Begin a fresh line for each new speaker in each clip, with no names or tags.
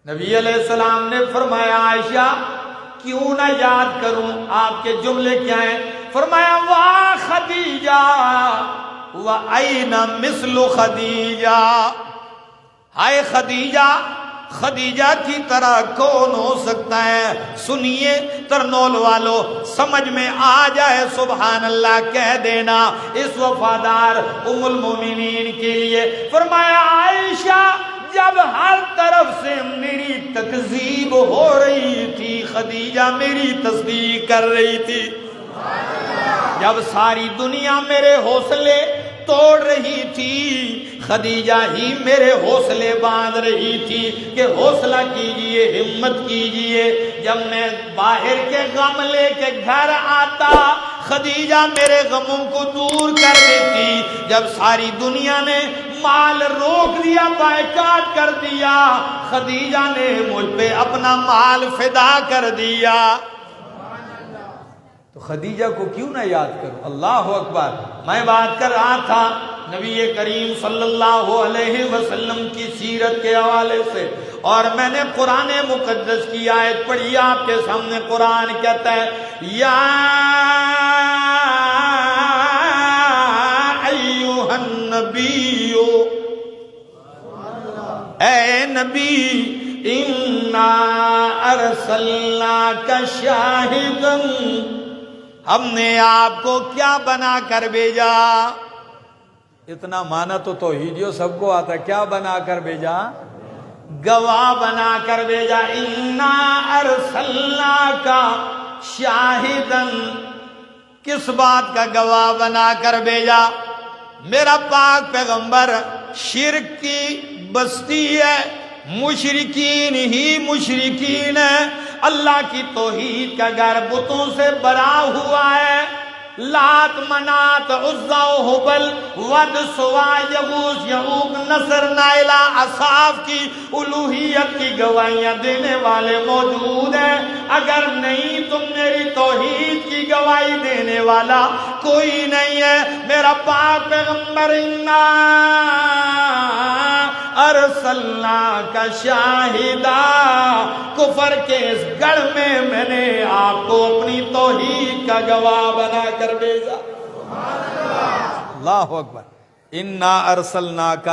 نبی علیہ السلام نے فرمایا عائشہ کیوں نہ یاد کروں؟ آپ کے جملے کیا ہیں؟ فرمایا واہ خدیجہ وَأَيْنَ مِثْلُ خدیجہ، ہائے خدیجہ، خدیجہ کی طرح کون ہو سکتا ہے؟ سنیے ترنول والو، سمجھ میں آ جائے سبحان اللہ کہہ دینا اس وفادار ام المومنین کے لیے۔ فرمایا عائشہ جب ہر طرف سے میری تکذیب ہو رہی تھی خدیجہ میری تصدیق کر رہی تھی، جب ساری دنیا میرے حوصلے توڑ رہی تھی خدیجہ ہی میرے حوصلے باندھ رہی تھی کہ حوصلہ کیجئے، ہمت کیجئے۔ جب میں باہر کے غم لے کے گھر آتا خدیجہ میرے غموں کو دور کر دیتی۔ جب ساری دنیا نے مال روک دیا، بائیکاٹ کر دیا، خدیجہ نے مجھ پہ اپنا مال فدا کر دیا۔ تو خدیجہ کو کیوں نہ یاد کروں؟ اللہ اکبر۔ میں بات کر رہا تھا نبی کریم صلی اللہ علیہ وسلم کی سیرت کے حوالے سے، اور میں نے قرآن مقدس کی آیت پڑھی آپ کے سامنے۔ قرآن کہتا ہے یا ایھا النبی، اے نبی، انا ارسلناک شاہدا، ہم نے آپ کو کیا بنا کر بھیجا؟ اتنا مانا تو توحیدیوں سب کو آتا ہے، کیا بنا کر بھیجا؟ گواہ بنا کر بھیجا۔ انا ارسلناک شاہدا، کس بات کا گواہ بنا کر بھیجا؟ میرا پاک پیغمبر شرک کی بستی ہے، مشرکین ہی مشرکین ہے، اللہ کی توحید کا گھر بتوں سے بھرا ہوا ہے۔ لات منات عزا و حبل ود سوا یغوث یعوق نصر نائلہ اصحاب کی الوہیت کی گواہیاں دینے والے موجود ہیں۔ اگر نہیں تو میری توحید کی گواہی دینے والا کوئی نہیں ہے۔ میرا پاک پیغمبر انا ارسلناک شاہدا، کفر کے اس گڑھ میں نے آپ کو اپنی توحید کا گواہ بنا کر بھیجا۔ اللہ اکبر۔ انا ارسلناک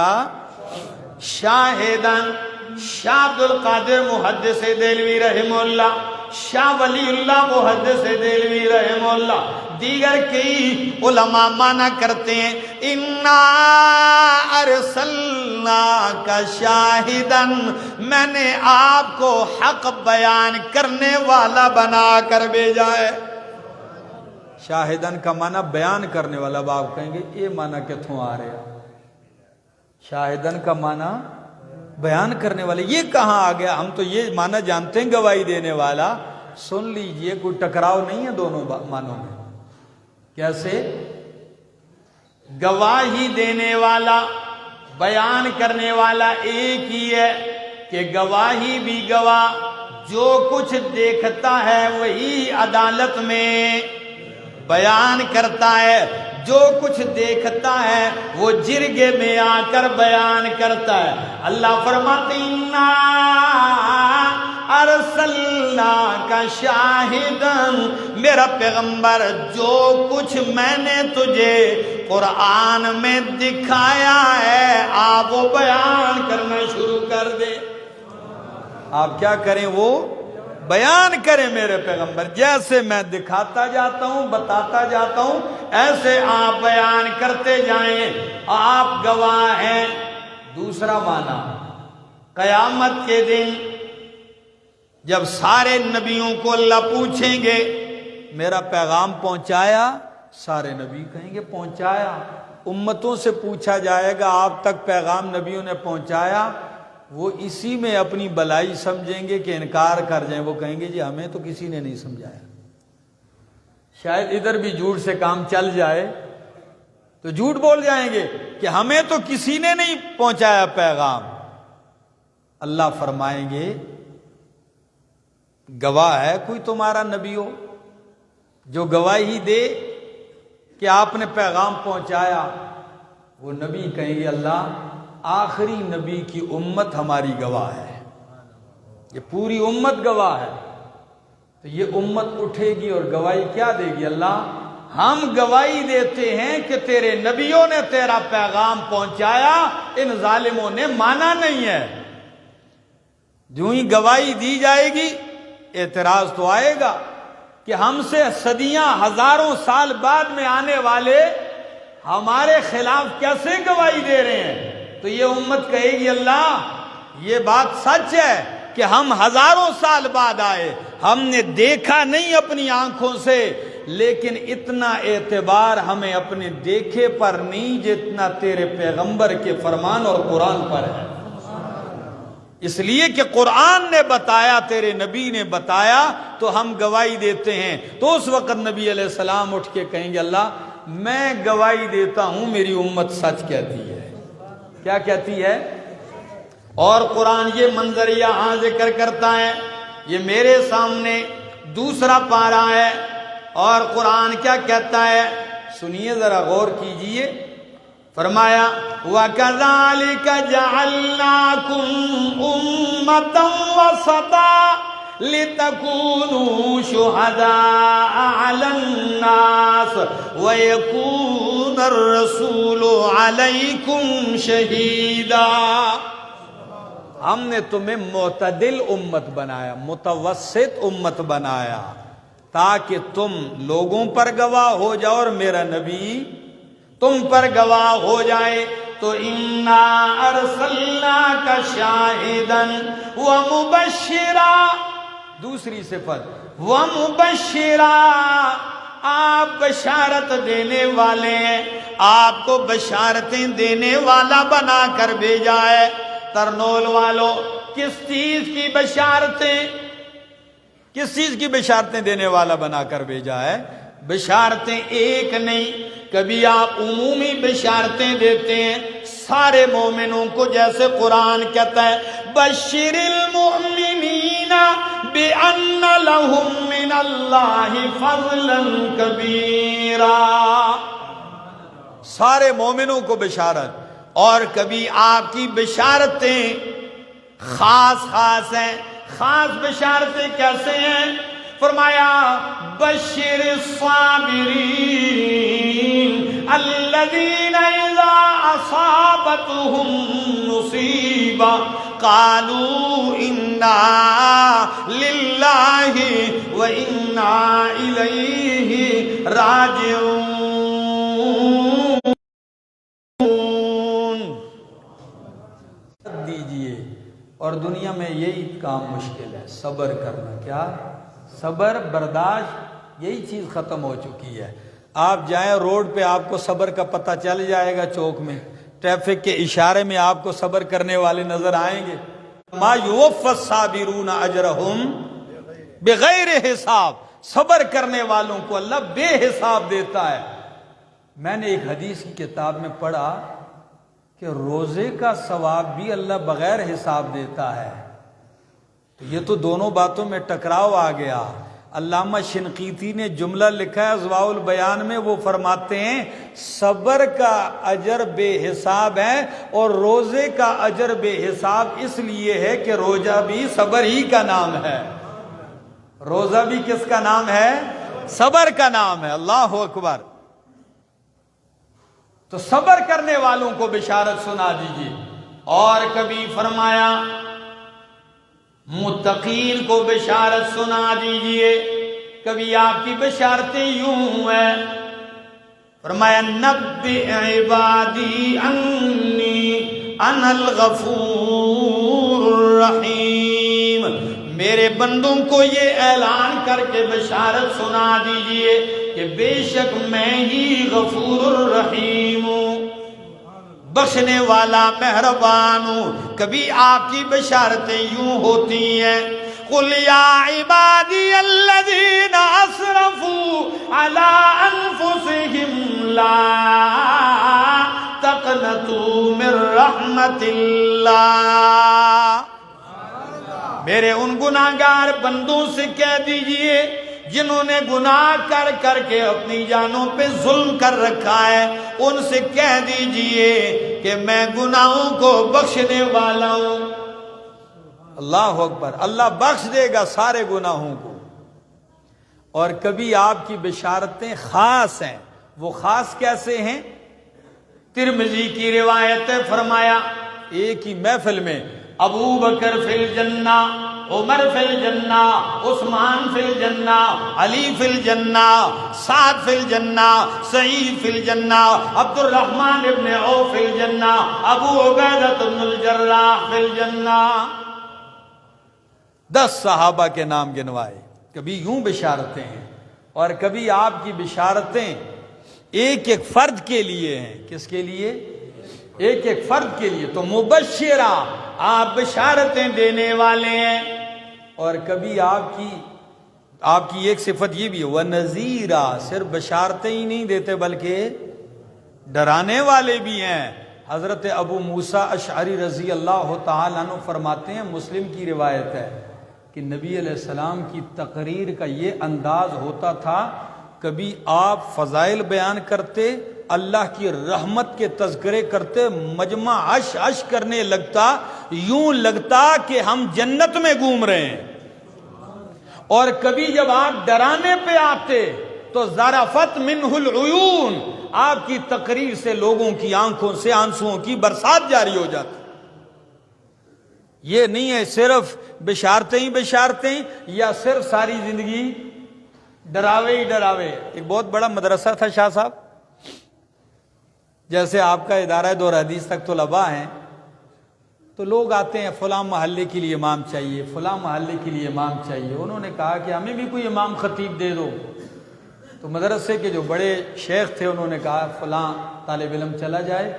شاہدا، شاہ عبد القادر محدث دہلوی رحمہ اللہ، شاہ ولی اللہ محدث دہلوی رحمہ اللہ، دیگر کئی علماء مانا کرتے ہیں انا ارسلناک شاہدا، میں نے آپ کو حق بیان کرنے والا بنا کر بھیجا ہے۔ شاہدن کا معنی بیان کرنے والا۔ اب آپ کہیں گے یہ معنی کتوں آ رہے ہیں؟ شاہدن کا معنی بیان کرنے والے، یہ کہاں آ گیا؟ ہم تو یہ معنی جانتے ہیں گواہی دینے والا۔ سن لیجئے کوئی ٹکراؤ نہیں ہے دونوں معنوں میں۔ کیسے؟ گواہی دینے والا بیان کرنے والا ایک ہی ہے کہ گواہی بھی گواہ جو کچھ دیکھتا ہے وہی عدالت میں بیان کرتا ہے، جو کچھ دیکھتا ہے وہ جرگے میں آ کر بیان کرتا ہے۔ اللہ فرماتے ہیں انا ارسلناک شاہدا، میرا پیغمبر جو کچھ میں نے تجھے قرآن میں دکھایا ہے آپ وہ بیان کرنا شروع کر دے۔ آپ کیا کریں؟ وہ بیان کریں میرے پیغمبر، جیسے میں دکھاتا جاتا ہوں بتاتا جاتا ہوں ایسے آپ بیان کرتے جائیں، آپ گواہ ہیں۔ دوسرا معنی، قیامت کے دن جب سارے نبیوں کو اللہ پوچھیں گے میرا پیغام پہنچایا، سارے نبی کہیں گے پہنچایا۔ امتوں سے پوچھا جائے گا آپ تک پیغام نبیوں نے پہنچایا، وہ اسی میں اپنی بلائی سمجھیں گے کہ انکار کر جائیں۔ وہ کہیں گے جی ہمیں تو کسی نے نہیں سمجھایا۔ شاید ادھر بھی جھوٹ سے کام چل جائے تو جھوٹ بول جائیں گے کہ ہمیں تو کسی نے نہیں پہنچایا پیغام۔ اللہ فرمائیں گے گواہ ہے کوئی تمہارا نبی ہو جو گواہی دے کہ آپ نے پیغام پہنچایا؟ وہ نبی کہیں گے اللہ آخری نبی کی امت ہماری گواہ ہے۔ یہ پوری امت گواہ ہے، تو یہ امت اٹھے گی اور گواہی کیا دے گی؟ اللہ ہم گواہی دیتے ہیں کہ تیرے نبیوں نے تیرا پیغام پہنچایا، ان ظالموں نے مانا نہیں ہے۔ جو ہی گواہی دی جائے گی اعتراض تو آئے گا کہ ہم سے صدیاں ہزاروں سال بعد میں آنے والے ہمارے خلاف کیسے گواہی دے رہے ہیں؟ تو یہ امت کہے گی اللہ یہ بات سچ ہے کہ ہم ہزاروں سال بعد آئے، ہم نے دیکھا نہیں اپنی آنکھوں سے، لیکن اتنا اعتبار ہمیں اپنے دیکھے پر نہیں جتنا تیرے پیغمبر کے فرمان اور قرآن پر ہے، اس لیے کہ قرآن نے بتایا، تیرے نبی نے بتایا، تو ہم گواہی دیتے ہیں۔ تو اس وقت نبی علیہ السلام اٹھ کے کہیں گے اللہ میں گواہی دیتا ہوں میری امت سچ کہتی ہے۔ کیا کہتی ہے؟ اور قرآن یہ منظر یہاں ذکر کرتا ہے، یہ میرے سامنے دوسرا پارہ ہے، اور قرآن کیا کہتا ہے سنیے ذرا غور کیجئے۔ فرمایا وَكَذَلِكَ جَعَلْنَاكُمْ أُمَّةً وَسَطًا لِتَكُونُوا شُهَدَاءَ عَلَى النَّاسِ وَيَكُونَ الرَّسُولُ عَلَيْكُمْ شَهِيدًا۔ ہم نے تمہیں معتدل امت بنایا، متوسط امت بنایا، تاکہ تم لوگوں پر گواہ ہو جاؤ اور میرا نبی تم پر گواہ ہو جائے۔ تو اِنَّا أَرْسَلْنَاكَ شَاهِدًا وَمُبَشِّرًا، دوسری صفت وَمُبَشِّرًا، آپ بشارت دینے والے ہیں، آپ کو بشارتیں دینے والا بنا کر بھیجا ہے۔ ترنول والو کس چیز کی بشارتیں، کس چیز کی بشارتیں دینے والا بنا کر بھیجا ہے؟ بشارتیں ایک نہیں، کبھی آپ عمومی بشارتیں دیتے ہیں سارے مومنوں کو، جیسے قرآن کہتا ہے بشر المؤمنین بأن لهم من اللہ فضلا کبیرا، سارے مومنوں کو بشارت۔ اور کبھی آپ کی بشارتیں خاص خاص ہیں، خاص بشارتیں کیسے ہیں؟ فرمایا بشر الصابرین الذین اذا اصابتهم مصیبہ قالوا انا للہ وانا الیہ راجعون۔ دیجئے، اور دنیا میں یہی کام مشکل ہے، صبر کرنا۔ کیا؟ صبر، برداشت، یہی چیز ختم ہو چکی ہے۔ آپ جائیں روڈ پہ آپ کو صبر کا پتہ چل جائے گا، چوک میں ٹریفک کے اشارے میں آپ کو صبر کرنے والے نظر آئیں گے۔ ما یوفی الصابرون اجرہم بغیر حساب، صبر کرنے والوں کو اللہ بے حساب دیتا ہے۔ میں نے ایک حدیث کی کتاب میں پڑھا کہ روزے کا ثواب بھی اللہ بغیر حساب دیتا ہے۔ تو یہ تو دونوں باتوں میں ٹکراؤ آ گیا۔ علامہ شنقیطی نے جملہ لکھا ہے اضواء البیان میں، وہ فرماتے ہیں صبر کا اجر بے حساب ہے، اور روزے کا اجر بے حساب اس لیے ہے کہ روزہ بھی صبر ہی کا نام ہے۔ روزہ بھی کس کا نام ہے؟ صبر کا نام ہے۔ اللہ اکبر۔ تو صبر کرنے والوں کو بشارت سنا دیجیے۔ اور کبھی فرمایا متقین کو بشارت سنا دیجئے۔ کبھی آپ کی بشارتیں یوں ہیں، فرمایا نبئ عبادی انی انا الغفور الرحیم، میرے بندوں کو یہ اعلان کر کے بشارت سنا دیجئے کہ بے شک میں ہی غفور الرحیم ہوں، بخشنے والا مہربان ہوں۔ کبھی آپ کی بشارتیں یوں ہوتی ہیں قل یا عبادی الذین اسرفوا علی انفسہم لا تقنطوا من رحمت اللہ، میرے ان گناہگار بندوں سے کہہ دیجئے جنہوں نے گناہ کر کر کے اپنی جانوں پہ ظلم کر رکھا ہے، ان سے کہہ دیجئے کہ میں گناہوں کو بخشنے والا ہوں۔ اللہ اکبر، اللہ بخش دے گا سارے گناہوں کو۔ اور کبھی آپ کی بشارتیں خاص ہیں، وہ خاص کیسے ہیں؟ ترمذی کی روایت ہے، فرمایا ایک ہی محفل میں ابو بکر فی الجنہ، عمر فی الجنہ، عثمان فی الجنہ، علی فی الجنہ، سعد فی الجنہ، سعید فی الجنہ، عبد الرحمن ابن عوف فی الجنہ، ابو عبیدہ بن الجراح فی الجنہ۔ 10 صحابہ کے نام گنوائے۔ کبھی یوں بشارتیں ہیں اور کبھی آپ کی بشارتیں ایک ایک فرد کے لیے ہیں۔ کس کے لیے؟ ایک ایک فرد کے لیے۔ تو مبشرہ، آپ بشارتیں دینے والے ہیں۔ اور کبھی آپ کی ایک صفت یہ بھی ہے، وَنَذِيرًا، صرف بشارتیں ہی نہیں دیتے بلکہ ڈرانے والے بھی ہیں۔ حضرت ابو موسیٰ اشعری رضی اللہ تعالیٰ عنہ فرماتے ہیں، مسلم کی روایت ہے کہ نبی علیہ السلام کی تقریر کا یہ انداز ہوتا تھا، کبھی آپ فضائل بیان کرتے، اللہ کی رحمت کے تذکرے کرتے، مجمع عش عش کرنے لگتا، یوں لگتا کہ ہم جنت میں گھوم رہے ہیں۔ اور کبھی جب آپ ڈرانے پہ آتے تو ذرفت منہ العیون، آپ کی تقریر سے لوگوں کی آنکھوں سے آنسوؤں کی برسات جاری ہو جاتی۔ یہ نہیں ہے صرف بشارتیں ہی بشارتیں یا صرف ساری زندگی ڈراوے ہی ڈراوے۔ ایک بہت بڑا مدرسہ تھا شاہ صاحب، جیسے آپ کا ادارہ دور حدیث تک طلباء ہیں، تو لوگ آتے ہیں فلاں محلے کے لیے امام چاہیے، فلاں محلے کے لیے امام چاہیے۔ انہوں نے کہا کہ ہمیں بھی کوئی امام خطیب دے دو۔ تو مدرسے کے جو بڑے شیخ تھے انہوں نے کہا فلاں طالب علم چلا جائے،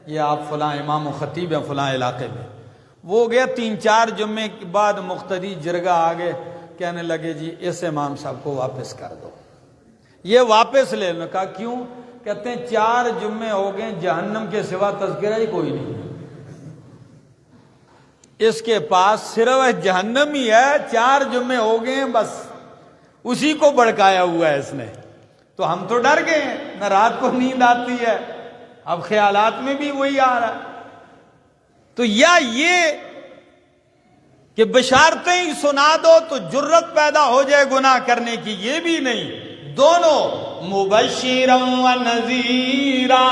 یہ آپ فلاں امام و خطیب ہیں فلاں علاقے میں۔ وہ گیا، 3-4 جمعے کے بعد مقتدی جرگہ آگے کہنے لگے جی اس امام صاحب کو واپس کر دو، یہ واپس لے لو۔ کہا کیوں؟ کہتے ہیں 4 جمعے ہو گئے، جہنم کے سوا تذکرہ ہی کوئی نہیں، اس کے پاس صرف جہنم ہی ہے، 4 جمعے ہو گئے ہیں، بس اسی کو بڑکایا ہوا ہے اس نے۔ تو ہم تو ڈر گئے ہیں، نہ رات کو نیند آتی ہے، اب خیالات میں بھی وہی آ رہا ہے۔ تو یا یہ کہ بشارتیں ہی سنا دو تو جرت پیدا ہو جائے گناہ کرنے کی، یہ بھی نہیں، دونوں مبشرا و نذیرا،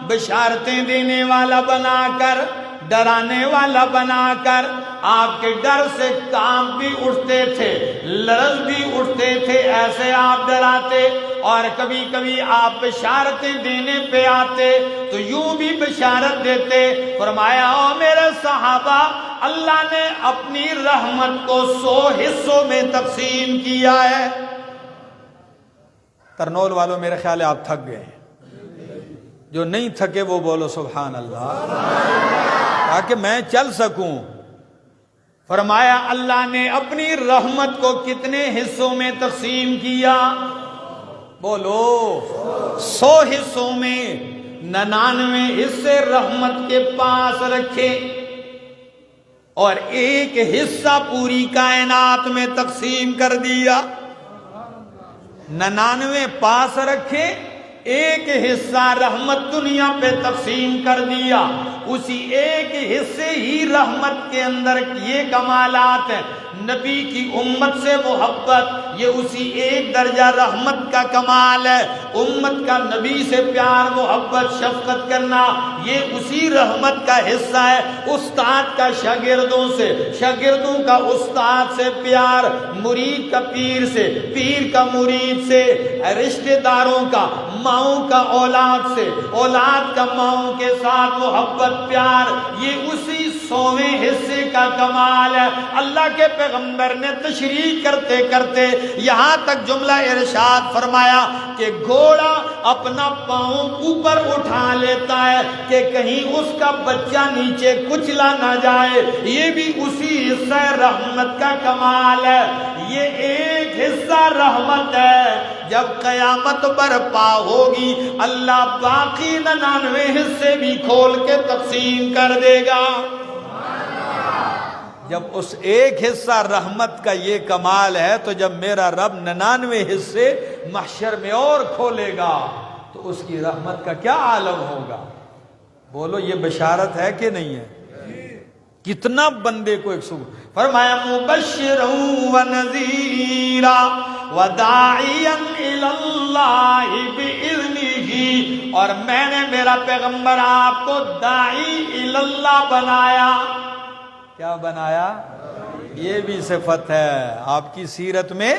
بشارتیں دینے والا بنا کر، ڈرانے والا بنا کر۔ آپ کے ڈر سے کانپ بھی اٹھتے تھے، لرز بھی اٹھتے تھے، ایسے آپ ڈراتے۔ اور کبھی کبھی آپ بشارتیں دینے پہ آتے تو یوں بھی بشارت دیتے، فرمایا او میرے صحابہ، اللہ نے اپنی رحمت کو 100 حصوں میں تقسیم کیا ہے۔ ترنول والوں میرے خیال ہے آپ تھک گئے ہیں، جو نہیں تھکے وہ بولو سبحان اللہ، تاکہ میں چل سکوں۔ فرمایا اللہ نے اپنی رحمت کو کتنے حصوں میں تقسیم کیا؟ بولو 100 حصوں میں 99 حصے رحمت کے پاس رکھے اور ایک حصہ پوری کائنات میں تقسیم کر دیا۔ 99 پاس رکھے، ایک حصہ رحمت دنیا پہ تقسیم کر دیا۔ اسی ایک حصے ہی رحمت کے اندر یہ کمالات ہیں، نبی کی امت سے محبت، یہ اسی ایک درجہ رحمت کا کمال ہے۔ امت کا نبی سے پیار، محبت، شفقت کرنا، یہ اسی رحمت کا حصہ ہے۔ استاد کا شاگردوں سے، شاگردوں کا استاد سے پیار، مرید کا پیر سے، پیر کا مرید سے، رشتہ داروں کا، ماؤں کا اولاد سے، اولاد کا ماؤں کے ساتھ محبت، پیار، یہ اسی 100ویں حصے کا کمال ہے۔ اللہ کے پیغمبر نے تشریح کرتے کرتے یہاں تک جملہ ارشاد فرمایا کہ گھوڑا اپنا پاؤں اوپر اٹھا لیتا ہے کہ کہیں اس کا بچہ نیچے کچلا نہ جائے، یہ بھی اسی حصہ رحمت کا کمال ہے۔ یہ ایک حصہ رحمت ہے، جب قیامت برپا ہوگی اللہ باقی 99 حصے بھی کھول کے تقسیم کر دے گا۔ جب اس ایک حصہ رحمت کا یہ کمال ہے تو جب میرا رب 99 حصے محشر میں اور کھولے گا تو اس کی رحمت کا کیا عالم ہوگا؟ بولو یہ بشارت ہے کہ نہیں ہے؟ کتنا بندے کو ایک سو فرمایا مبشرا ونذیرا وداعیا الی اللہ باذنہ، اور میں نے میرا پیغمبر آپ کو داعی الی اللہ بنایا. کیا بنایا؟ یہ بھی صفت ہے آپ کی سیرت میں،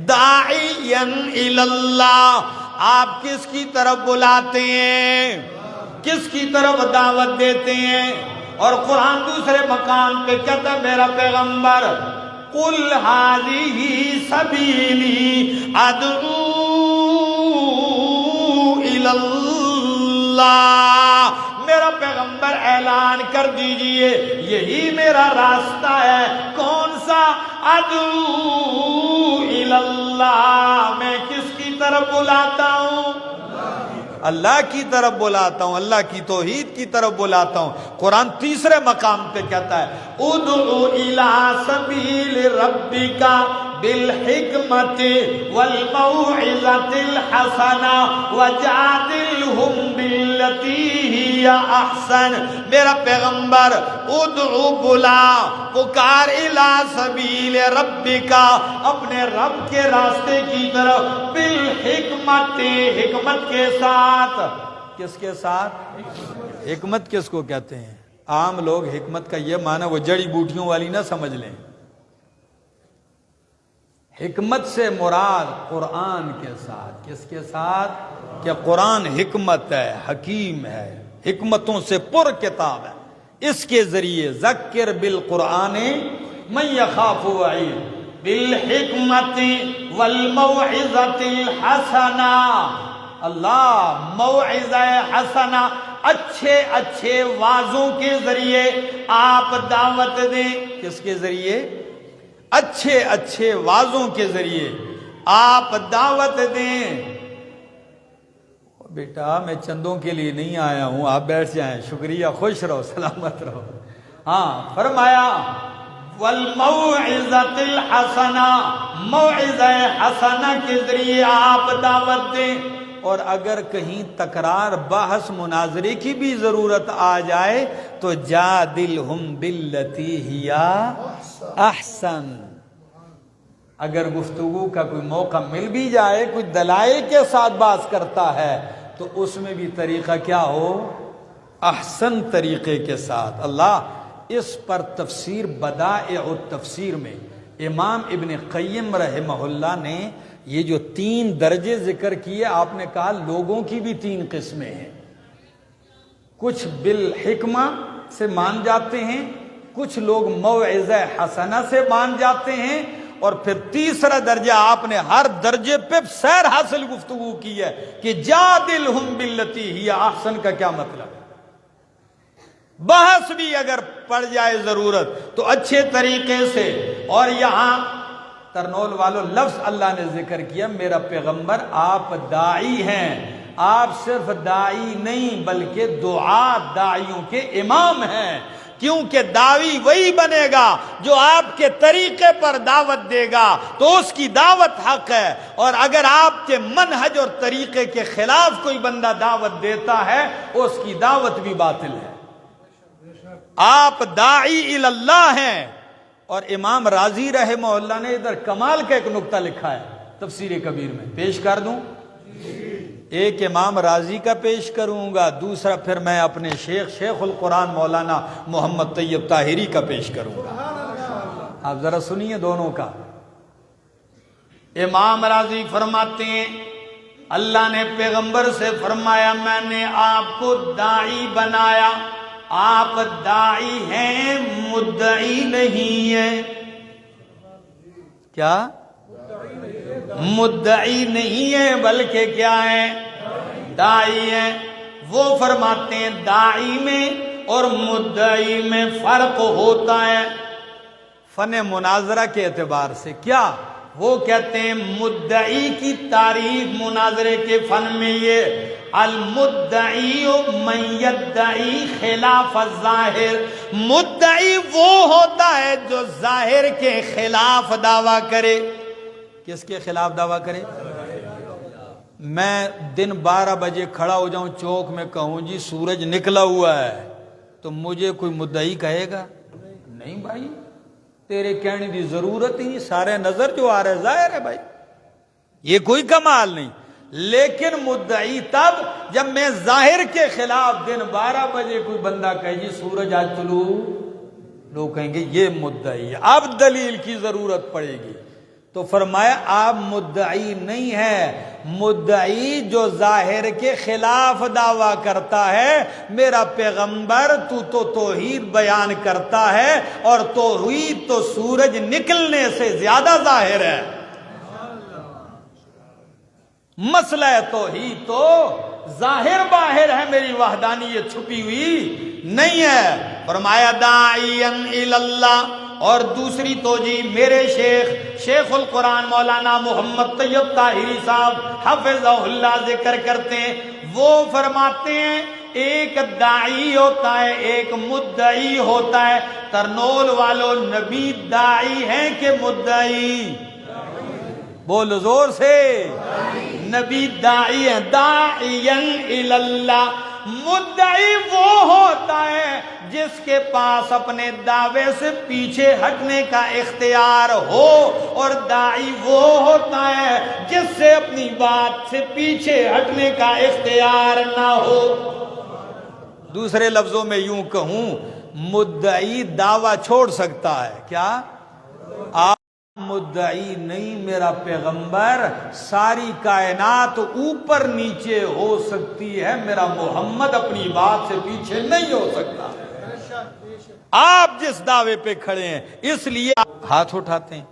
داعیا الی اللہ. آپ کس کی طرف بلاتے ہیں؟ کس کی طرف دعوت دیتے ہیں؟ اور قرآن دوسرے مقام پہ کہتا ہے میرا پیغمبر قل ھذہ سبیلی ادعو الی اللہ، میرا پیغمبر اعلان کر دیجئے یہی میرا راستہ ہے. کون سا؟ ادعو الی اللہ، میں کس کی طرف بلاتا ہوں؟ اللہ کی طرف بلاتا ہوں، اللہ کی توحید کی طرف بلاتا ہوں. قرآن تیسرے مقام پہ کہتا ہے ادعو الی سبیل ربک بالحکمت والموعظۃ الحسنہ وجادلہم باللتی ہی احسن. میرا پیغمبر ادعو، بلا، پکار الی سبیل ربک، اپنے رب کے راستے کی طرف، بالحکمت، حکمت کے ساتھ. کس کے ساتھ؟ حکمت کس کو کہتے ہیں؟ عام لوگ حکمت کا یہ معنی وہ جڑی بوٹیوں والی نہ سمجھ لیں. حکمت سے مراد قرآن کے ساتھ. کس کے ساتھ؟ کہ قرآن حکمت ہے، حکیم ہے، حکمتوں سے پر کتاب ہے. اس کے ذریعے ذکر بالقرآن من یخاف وعید بالحکمت والموعظۃ الحسنہ. اللہ موعظہ حسنہ، اچھے اچھے وعظوں کے ذریعے آپ دعوت دیں. کس کے ذریعے؟ اچھے اچھے وعظوں کے ذریعے آپ دعوت دیں. بیٹا میں چندوں کے لیے نہیں آیا ہوں، آپ بیٹھ جائیں. شکریہ، خوش رہو، سلامت رہو. ہاں فرمایا والموعظۃ الحسنہ، موعظہ حسنہ کے ذریعے آپ دعوت دیں. اور اگر کہیں تکرار، بحث، مناظرے کی بھی ضرورت آ جائے تو جادلہم باللتی ہی احسن. اگر گفتگو کا کوئی موقع مل بھی جائے، کوئی دلائل کے ساتھ بات کرتا ہے تو اس میں بھی طریقہ کیا ہو؟ احسن طریقے کے ساتھ. اللہ اس پر تفسیر بدائع التفسیر میں امام ابن قیم رحمہ اللہ نے یہ جو 3 درجے ذکر کیے، آپ نے کہا لوگوں کی بھی 3 قسمیں ہیں. کچھ بالحکمہ سے مان جاتے ہیں، کچھ لوگ موعظہ حسنہ سے مان جاتے ہیں، اور پھر تیسرا درجہ آپ نے ہر درجے پہ سیر حاصل گفتگو کی ہے کہ جادلہم باللتی ہی احسن کا کیا مطلب ہے. بحث بھی اگر پڑ جائے ضرورت تو اچھے طریقے سے. اور یہاں ترنول والوں لفظ اللہ نے ذکر کیا، میرا پیغمبر آپ داعی ہیں. آپ صرف داعی نہیں بلکہ دعا داعیوں کے امام ہیں. کیونکہ داعی وہی بنے گا جو آپ کے طریقے پر دعوت دے گا تو اس کی دعوت حق ہے. اور اگر آپ کے منہج اور طریقے کے خلاف کوئی بندہ دعوت دیتا ہے اس کی دعوت بھی باطل ہے. آپ داعی الی اللہ ہیں. اور امام راضی رحمہ اللہ نے ادھر کمال کا ایک نقطہ لکھا ہے تفسیر کبیر میں، پیش کر دوں؟ ایک امام راضی کا پیش کروں گا، دوسرا پھر میں اپنے شیخ القرآن مولانا محمد طیب طاہری کا پیش کروں گا. آپ ذرا سنیے دونوں کا. امام راضی فرماتے ہیں اللہ نے پیغمبر سے فرمایا میں نے آپ کو داعی بنایا. آپ داعی ہیں، مدعی نہیں ہیں. کیا؟ مدعی نہیں ہے بلکہ کیا ہے؟ داعی ہیں. وہ فرماتے ہیں داعی میں اور مدعی میں فرق ہوتا ہے فن مناظرہ کے اعتبار سے. کیا؟ وہ کہتے ہیں مدعی کی تعریف مناظرے کے فن میں یہ المدعی من یدعی خلاف الظاہر. مدعی وہ ہوتا ہے جو ظاہر کے خلاف دعویٰ کرے. کس کے خلاف دعویٰ کرے؟ میں دن 12 بجے کھڑا ہو جاؤں چوک میں کہوں جی سورج نکلا ہوا ہے تو مجھے کوئی مدعی کہے گا؟ نہیں بھائی تیرے کہنے کی ضرورت ہی نہیں، سارے نظر جو آ رہے ظاہر ہے بھائی، یہ کوئی کمال نہیں۔ لیکن مدعی تب جب میں ظاہر کے خلاف دن 12 بجے کوئی بندہ کہے جی سورج آج طلوع، لوگ کہیں گے یہ مدعی ہے، اب دلیل کی ضرورت پڑے گی۔ تو فرمایا آپ مدعی نہیں ہے، مدعی جو ظاہر کے خلاف دعویٰ کرتا ہے، میرا پیغمبر تو توحید بیان کرتا ہے، اور توحید تو سورج نکلنے سے زیادہ ظاہر ہے۔ مسئلہ توحید تو ظاہر باہر ہے، میری وحدانیت چھپی ہوئی نہیں ہے۔ فرمایا داعیاً الی اللہ، اور دوسری توجیہ میرے شیخ القرآن مولانا محمد طیب طاہری صاحب حفظہ اللہ ذکر کرتے ہیں، وہ فرماتے ہیں ایک داعی ہوتا ہے، ایک مدعی ہوتا ہے۔ ترنول والوں، نبی داعی ہیں کہ مدعی؟ بولو زور سے، نبی داعی ہے، داعیاً الی اللہ۔ مدعی وہ ہوتا ہے جس کے پاس اپنے دعوے سے پیچھے ہٹنے کا اختیار ہو، اور داعی وہ ہوتا ہے جس سے اپنی بات سے پیچھے ہٹنے کا اختیار نہ ہو۔ دوسرے لفظوں میں یوں کہوں، مدعی دعویٰ چھوڑ سکتا ہے، کیا؟ آپ مدعی نہیں، میرا پیغمبر، ساری کائنات اوپر نیچے ہو سکتی ہے، میرا محمد اپنی بات سے پیچھے نہیں ہو سکتا۔ آپ جس دعوے پہ کھڑے ہیں اس لیے آپ ہاتھ اٹھاتے ہیں۔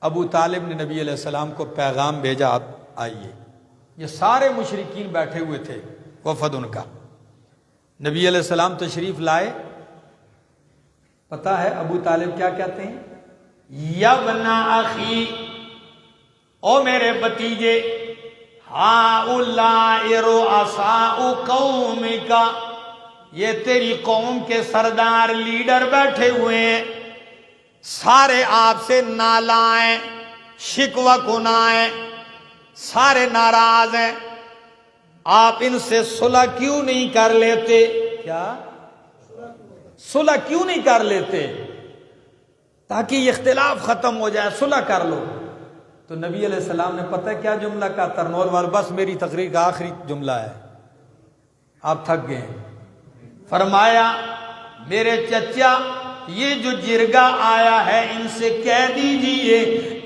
ابو طالب نے نبی علیہ السلام کو پیغام بھیجا، آپ آئیے۔ یہ سارے مشرکین بیٹھے ہوئے تھے، وفد ان کا۔ نبی علیہ السلام تشریف لائے، پتہ ہے ابو طالب کیا کہتے ہیں؟ یبن اخی، او میرے بتیجے، ہؤلاء رؤساء قومک، یہ تیری قوم کے سردار لیڈر بیٹھے ہوئے ہیں، سارے آپ سے نالائیں، شکوہ کنائیں، سارے ناراض ہیں، آپ ان سے صلح کیوں نہیں کر لیتے؟ کیا صلح کیوں نہیں کر لیتے تاکہ یہ اختلاف ختم ہو جائے، صلح کر لو؟ تو نبی علیہ السلام نے پتہ کیا جملہ کہا؟ ترنول وال، بس میری تقریر کا آخری جملہ ہے، آپ تھک گئے ہیں۔ فرمایا میرے چچا، یہ جو جرگہ آیا ہے ان سے کہہ دیجئے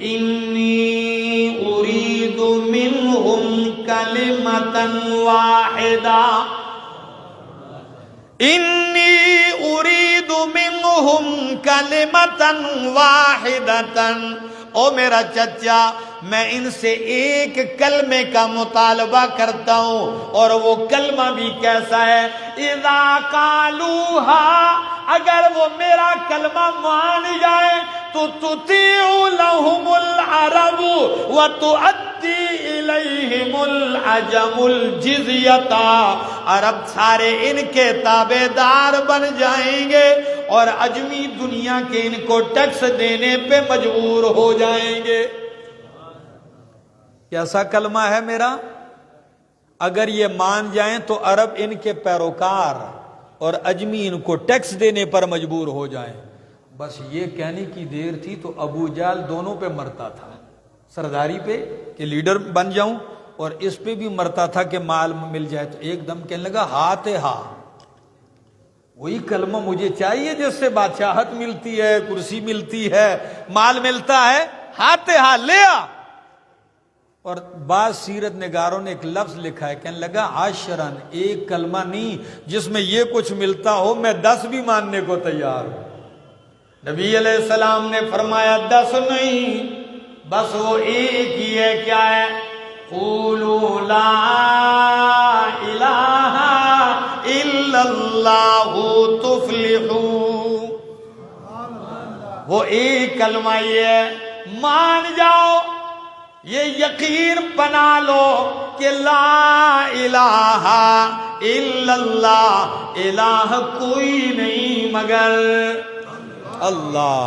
انی ارید منہم کلمتا واحدہ، انی ارید منہم کلمتا واحدتا، او میرا چچا میں ان سے ایک کلمے کا مطالبہ کرتا ہوں، اور وہ کلمہ بھی کیسا ہے؟ اذا قالوہا، اگر وہ میرا کلمہ مان جائے تو تطیع لہم العرب وتؤدی الیہم العجم الجزیۃ، عرب سارے ان کے تابع دار بن جائیں گے، اور عجمی دنیا کے ان کو ٹیکس دینے پہ مجبور ہو جائیں گے۔ کیسا کلمہ ہے میرا؟ اگر یہ مان جائیں تو عرب ان کے پیروکار اور عجمی ان کو ٹیکس دینے پر مجبور ہو جائیں۔ بس یہ کہنے کی دیر تھی تو ابو جہل دونوں پہ مرتا تھا، سرداری پہ کہ لیڈر بن جاؤں، اور اس پہ بھی مرتا تھا کہ مال مل جائے۔ تو ایک دم کہنے لگا ہاتھ ہاں، وہی کلمہ مجھے چاہیے جس سے بادشاہت ملتی ہے، کرسی ملتی ہے، مال ملتا ہے، ہاتھ ہاں لے آ۔ اور بعض سیرت نگاروں نے ایک لفظ لکھا ہے، کہنے لگا عشرن، ایک کلمہ نہیں جس میں یہ کچھ ملتا ہو، میں 10 بھی ماننے کو تیار ہوں۔ نبی علیہ السلام نے فرمایا 10 نہیں، بس وہ ایک ہی ہے، کیا ہے؟ قولوا لا الہ الا اللہ تفلحوا، وہ ایک کلمہ یہ ہے، مان جاؤ، یہ یقین بنا لو کہ لا الہ الا اللہ، الہ کوئی نہیں مگر اللہ۔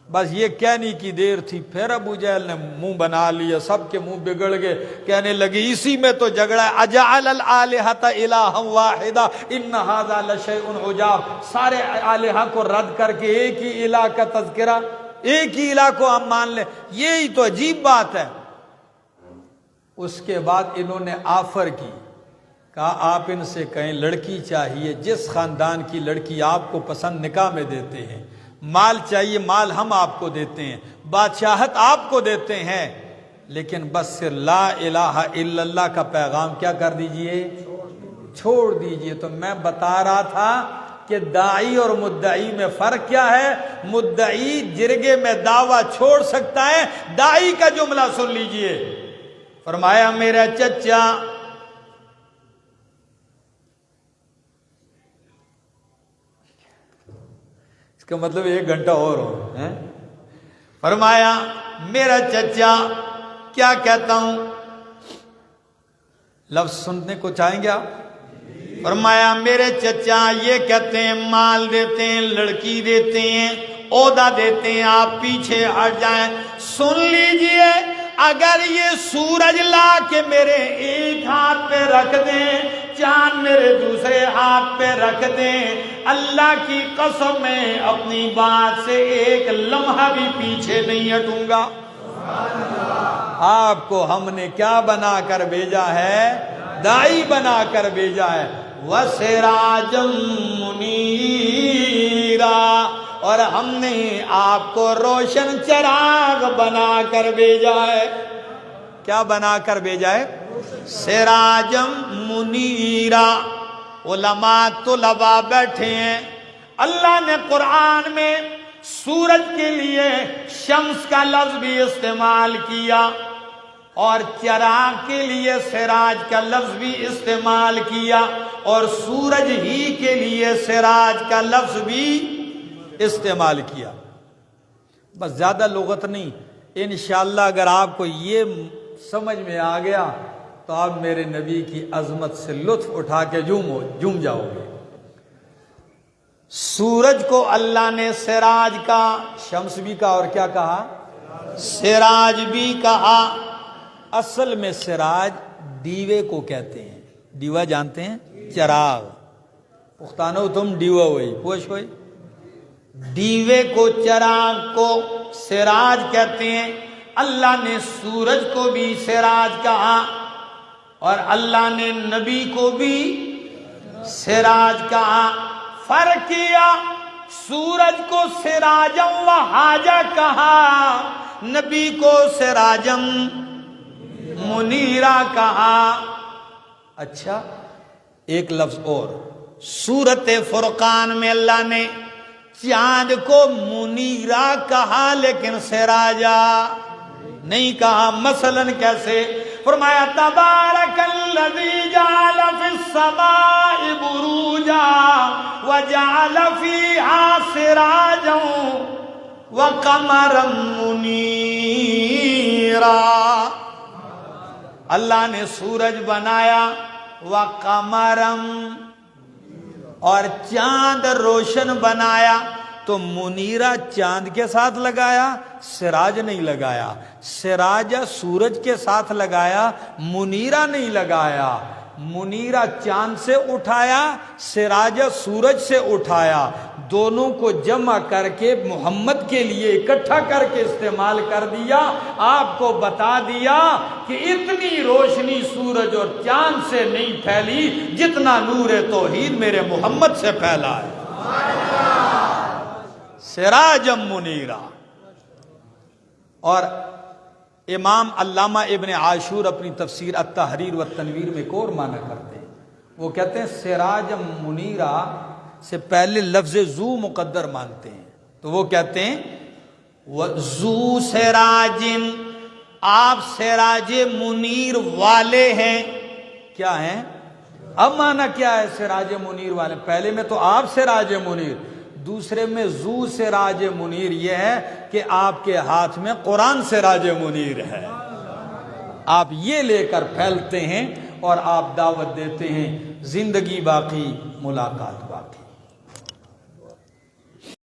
بس یہ کہنے کی دیر تھی، پھر ابو جہل نے منہ بنا لیا، سب کے منہ بگڑ گئے، کہنے لگے اسی میں تو جھگڑا ہے، اجعل الالہۃ الہا واحدا ان ھذا لشیء عجاب، سارے الہا کو رد کر کے ایک ہی الہ کا تذکرہ، ایک ہی الہ کو ہم مان لیں، یہی تو عجیب بات ہے۔ اس کے بعد انہوں نے آفر کی، کہا آپ ان سے کہیں لڑکی چاہیے، جس خاندان کی لڑکی آپ کو پسند نکاح میں دیتے ہیں، مال چاہیے مال ہم آپ کو دیتے ہیں، بادشاہت آپ کو دیتے ہیں، لیکن بس صرف لا الہ الا اللہ کا پیغام کیا کر دیجئے، چھوڑ دیجئے۔ تو میں بتا رہا تھا کہ داعی اور مدعی میں فرق کیا ہے؟ مدعی جرگے میں دعویٰ چھوڑ سکتا ہے، داعی کا جملہ سن لیجئے، فرمایا میرا چچا کا مطلب 1 گھنٹہ اور ہو، فرمایا میرا چچا کیا کہتا ہوں، لفظ سننے کو چاہیں گے آپ؟ فرمایا میرے چچا یہ کہتے ہیں مال دیتے ہیں، لڑکی دیتے ہیں، عہدہ دیتے ہیں، آپ پیچھے ہٹ جائیں۔ سن لیجئے، اگر یہ سورج لا کے میرے ایک ہاتھ پہ رکھ دیں، چاند میرے دوسرے ہاتھ پہ رکھ دیں، اللہ کی قسم میں اپنی بات سے ایک لمحہ بھی پیچھے نہیں ہٹوں گا۔ آپ کو ہم نے کیا بنا کر بھیجا ہے؟ داعی بنا کر بھیجا ہے۔ وَسِرَاجًا مُنِيرًا، اور ہم نے آپ کو روشن چراغ بنا کر بھیجا ہے۔ کیا بنا کر بھیجا ہے؟ سراجم منیرا۔ علماء طلباء بیٹھے ہیں، اللہ نے قرآن میں سورج کے لیے شمس کا لفظ بھی استعمال کیا، اور چراغ کے لیے سراج کا لفظ بھی استعمال کیا، اور سورج ہی کے لیے سراج کا لفظ بھی استعمال کیا۔ بس زیادہ لغت نہیں، انشاءاللہ اگر آپ کو یہ سمجھ میں آ گیا تو آپ میرے نبی کی عظمت سے لطف اٹھا کے جھوم جاؤ گے۔ سورج کو اللہ نے سراج کا، شمس بھی کہا، اور کیا کہا؟ سراج بھی کہا۔ اصل میں سراج دیوے کو کہتے ہیں، دیوا جانتے ہیں؟ چراغ، پختانو تم دیوا ہوئی پوش ہوئی، دیوے کو چراغ کو سراج کہتے ہیں۔ اللہ نے سورج کو بھی سراج کہا، اور اللہ نے نبی کو بھی سراج کہا۔ فرق کیا، سورج کو سراجم وہاجا کہا، نبی کو سراجم منیرا کہا۔ اچھا ایک لفظ اور، سورت فرقان میں اللہ نے چاند کو منیرا کہا لیکن سراجا نہیں کہا۔ مثلا کیسے؟ فرمایا تبارک الذی جعل فی السماء بروجا وجعل فیہا سراجا وقمرا منیرا۔ اللہ نے سورج بنایا، وقمرا، اور چاند روشن بنایا، تو منیرہ چاند کے ساتھ لگایا، سراج نہیں لگایا۔ سراج سورج کے ساتھ لگایا، منیرہ نہیں لگایا۔ منیرہ چاند سے اٹھایا، سراج سورج سے اٹھایا، دونوں کو جمع کر کے محمد کے لیے اکٹھا کر کے استعمال کر دیا۔ آپ کو بتا دیا کہ اتنی روشنی سورج اور چاند سے نہیں پھیلی جتنا نور توحید میرے محمد سے پھیلا ہے۔ سراجم منیرا۔ اور امام علامہ ابن عاشور اپنی تفسیر التحریر والتنویر میں ایک اور معنی کرتے ہیں، وہ کہتے ہیں سراجم منیرا سے پہلے لفظ ذو مقدر مانتے ہیں، تو وہ کہتے ہیں ذو سراجن، آپ سراج منیر والے ہیں۔ کیا ہیں؟ اب معنی کیا ہے سراج منیر والے؟ پہلے میں تو آپ سراج منیر، دوسرے میں ذو سراج منیر یہ ہے کہ آپ کے ہاتھ میں قرآن سراج منیر ہے، آپ یہ لے کر پھیلتے ہیں اور آپ دعوت دیتے ہیں، زندگی باقی ملاقات باقی۔